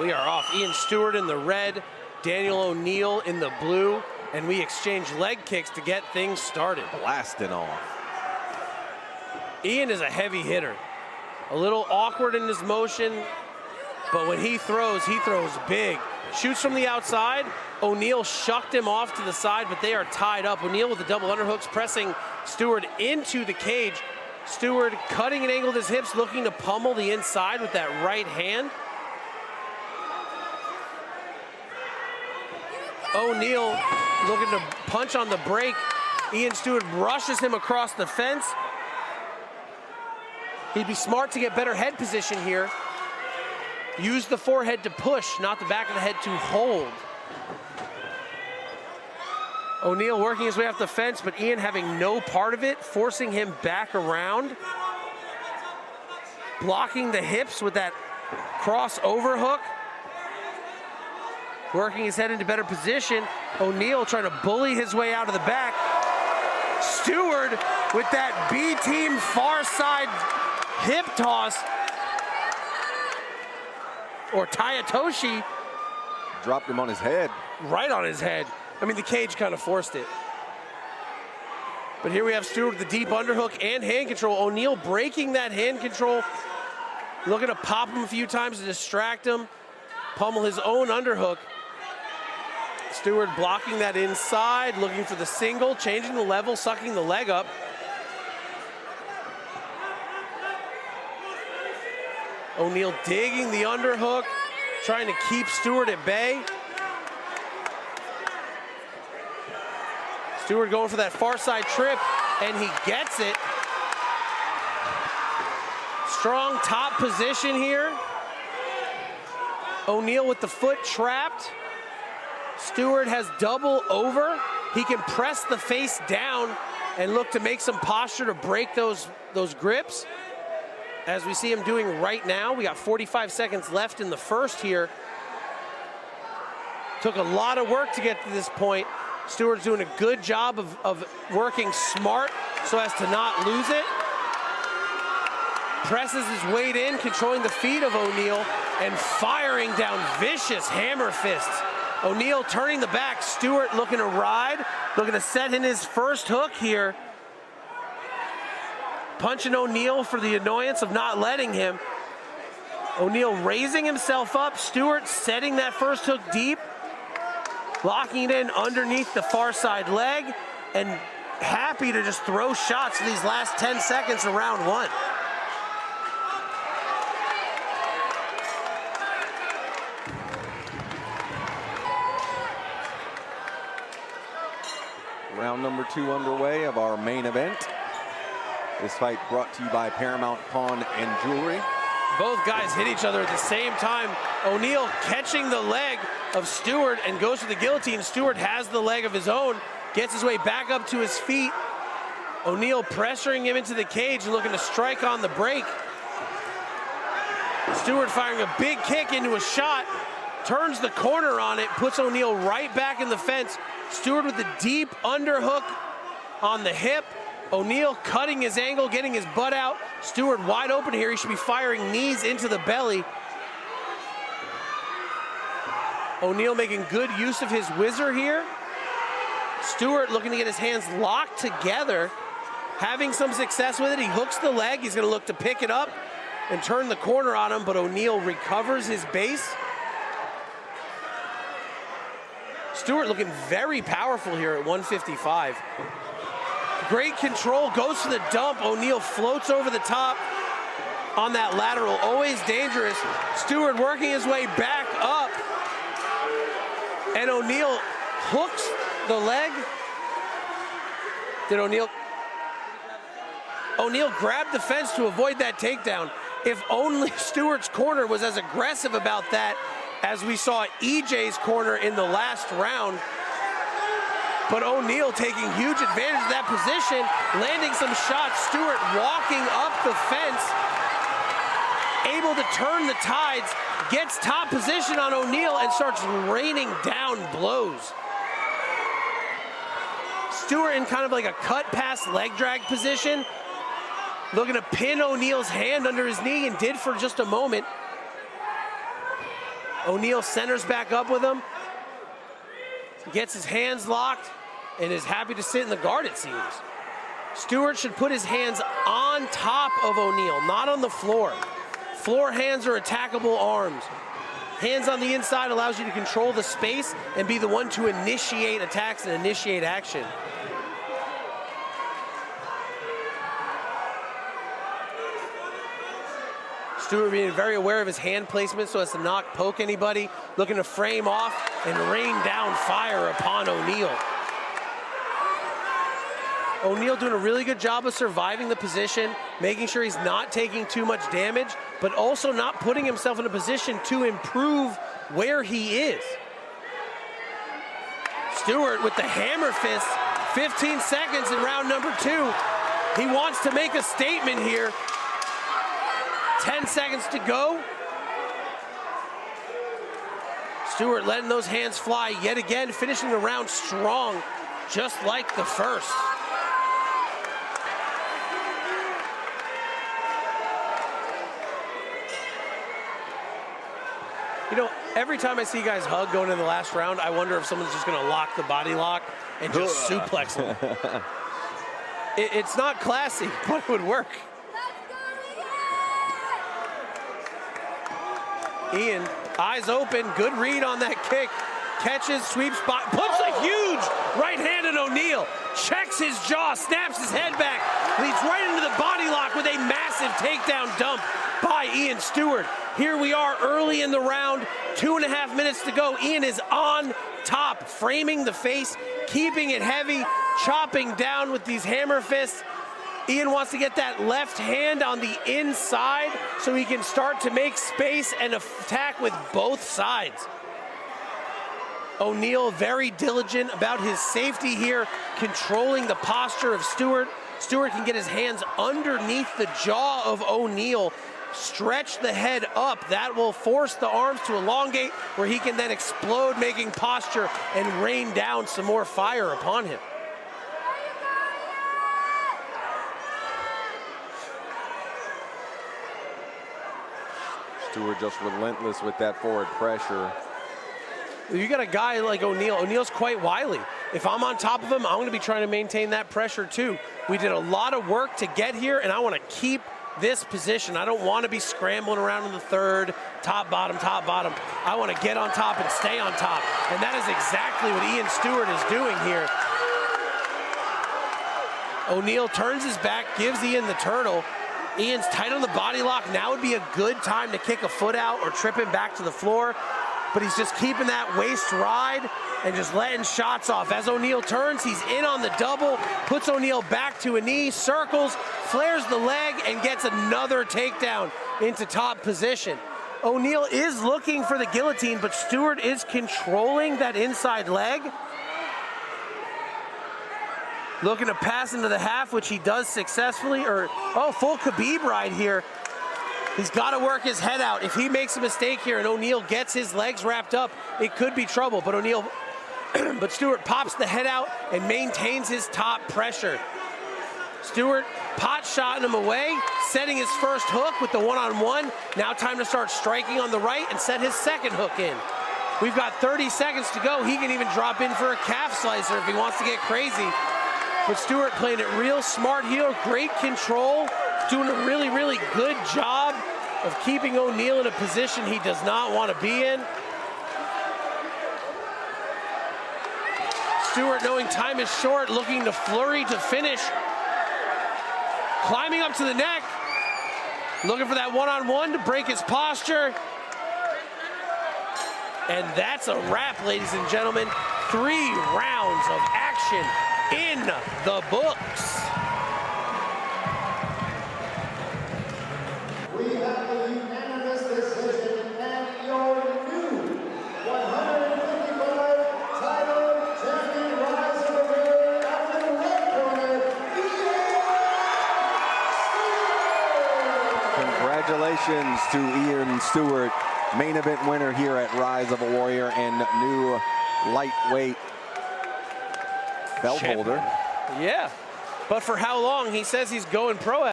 We are off. Ian Steward in the red, Daniel O'Neill in the blue, and we exchange leg kicks to get things started. Blasting off. Ian is a heavy hitter. A little awkward in his motion, but when he throws big. Shoots from the outside. O'Neill shucked him off to the side, but they are tied up. O'Neill with the double underhooks, pressing Steward into the cage. Steward cutting an angle with his hips, looking to pummel the inside with that right hand. O'Neill looking to punch on the break. Ian Steward brushes him across the fence. He'd be smart to get better head position here. Use the forehead to push, not the back of the head to hold. O'Neill working his way off the fence, but Ian having no part of it, forcing him back around. Blocking the hips with that crossover hook. Working his head into better position. O'Neill trying to bully his way out of the back. Steward with that B-team far side hip toss. Or Tayatoshi. Dropped him on his head. Right on his head. I mean, the cage kind of forced it. But here we have Steward with the deep underhook and hand control. O'Neill breaking that hand control. Looking to pop him a few times to distract him. Pummel his own underhook. Steward blocking that inside, looking for the single, changing the level, sucking the leg up. O'Neill digging the underhook, trying to keep Steward at bay. Steward going for that far side trip, and he gets it. Strong top position here. O'Neill with the foot trapped. Steward has double over. He can press the face down and look to make some posture to break those grips. As we see him doing right now. We got 45 seconds left in the first here. Took a lot of work to get to this point. Steward's doing a good job of working smart so as to not lose it. Presses his weight in, controlling the feet of O'Neill and firing down vicious hammer fists. O'Neill turning the back, Steward looking to ride, looking to set in his first hook here. Punching O'Neill for the annoyance of not letting him. O'Neill raising himself up, Steward setting that first hook deep, locking it in underneath the far side leg, and happy to just throw shots in these last 10 seconds of round one. Round number 2 underway of our main event. This fight brought to you by Paramount Pawn and Jewelry. Both guys hit each other at the same time. O'Neill catching the leg of Steward and goes for the guillotine. Steward has the leg of his own, gets his way back up to his feet. O'Neill pressuring him into the cage, looking to strike on the break. Steward firing a big kick into a shot, turns the corner on it, puts O'Neill right back in the fence. Steward with the deep underhook on the hip. O'Neill cutting his angle, getting his butt out. Steward wide open here. He should be firing knees into the belly. O'Neill making good use of his whizzer here. Steward looking to get his hands locked together, having some success with it. He hooks the leg. He's going to look to pick it up and turn the corner on him, but O'Neill recovers his base. Steward looking very powerful here at 155. Great control, goes to the dump. O'Neill floats over the top on that lateral, always dangerous. Steward working his way back up. And O'Neill hooks the leg. Did O'Neill grabbed the fence to avoid that takedown. If only Steward's corner was as aggressive about that as we saw EJ's corner in the last round. But O'Neill taking huge advantage of that position, landing some shots. Steward walking up the fence, able to turn the tides, gets top position on O'Neill and starts raining down blows. Steward in kind of like a cut pass leg drag position, looking to pin O'Neill's hand under his knee, and did for just a moment. O'Neal centers back up with him, gets his hands locked, and is happy to sit in the guard, it seems. Steward should put his hands on top of O'Neal, not on the floor. Floor hands are attackable arms. Hands on the inside allows you to control the space and be the one to initiate attacks and initiate action. Steward being very aware of his hand placement so as to not poke anybody, looking to frame off and rain down fire upon O'Neal. O'Neal doing a really good job of surviving the position, making sure he's not taking too much damage, but also not putting himself in a position to improve where he is. Steward with the hammer fist, 15 seconds in round number 2. He wants to make a statement here. 10 seconds to go. Steward letting those hands fly yet again, finishing the round strong, just like the first. You know, every time I see guys hug going in the last round, I wonder if someone's just going to lock the body lock and just suplex them. It's not classy, but it would work. Ian, eyes open, good read on that kick. Catches, sweeps, puts a huge right hand at O'Neal. Checks his jaw, snaps his head back, leads right into the body lock with a massive takedown dump by Ian Steward. Here we are early in the round, 2.5 minutes to go. Ian is on top, framing the face, keeping it heavy, chopping down with these hammer fists. Ian wants to get that left hand on the inside so he can start to make space and attack with both sides. O'Neal very diligent about his safety here, controlling the posture of Steward. Steward can get his hands underneath the jaw of O'Neal, stretch the head up. That will force the arms to elongate, where he can then explode, making posture and rain down some more fire upon him. Steward just relentless with that forward pressure. You got a guy like O'Neal. O'Neal's quite wily. If I'm on top of him, I'm going to be trying to maintain that pressure too. We did a lot of work to get here, and I want to keep this position. I don't want to be scrambling around in the third, top, bottom, top, bottom. I want to get on top and stay on top. And that is exactly what Ian Steward is doing here. O'Neal turns his back, gives Ian the turtle. Ian's tight on the body lock. Now would be a good time to kick a foot out or trip him back to the floor. But he's just keeping that waist ride and just letting shots off. As O'Neal turns, he's in on the double, puts O'Neal back to a knee, circles, flares the leg, and gets another takedown into top position. O'Neal is looking for the guillotine, but Steward is controlling that inside leg. Looking to pass into the half, which he does successfully, full Khabib ride here. He's got to work his head out. If he makes a mistake here and O'Neal gets his legs wrapped up, it could be trouble. But Steward pops the head out and maintains his top pressure. Steward pot shotting him away, setting his first hook with the one-on-one. Now time to start striking on the right and set his second hook in. We've got 30 seconds to go. He can even drop in for a calf slicer if he wants to get crazy. But Steward playing it real smart here, great control, doing a really, really good job of keeping O'Neal in a position he does not want to be in. Steward, knowing time is short, looking to flurry to finish. Climbing up to the neck, looking for that one-on-one to break his posture. And that's a wrap, ladies and gentlemen. 3 rounds of action in the books. We have a unanimous decision and your new 155 title champion, Rise of the Warrior, out in the red corner, Congratulations to Ian Steward, main event winner here at Rise of a Warrior and new lightweight belt holder. Yeah, but for how long? He says he's going pro.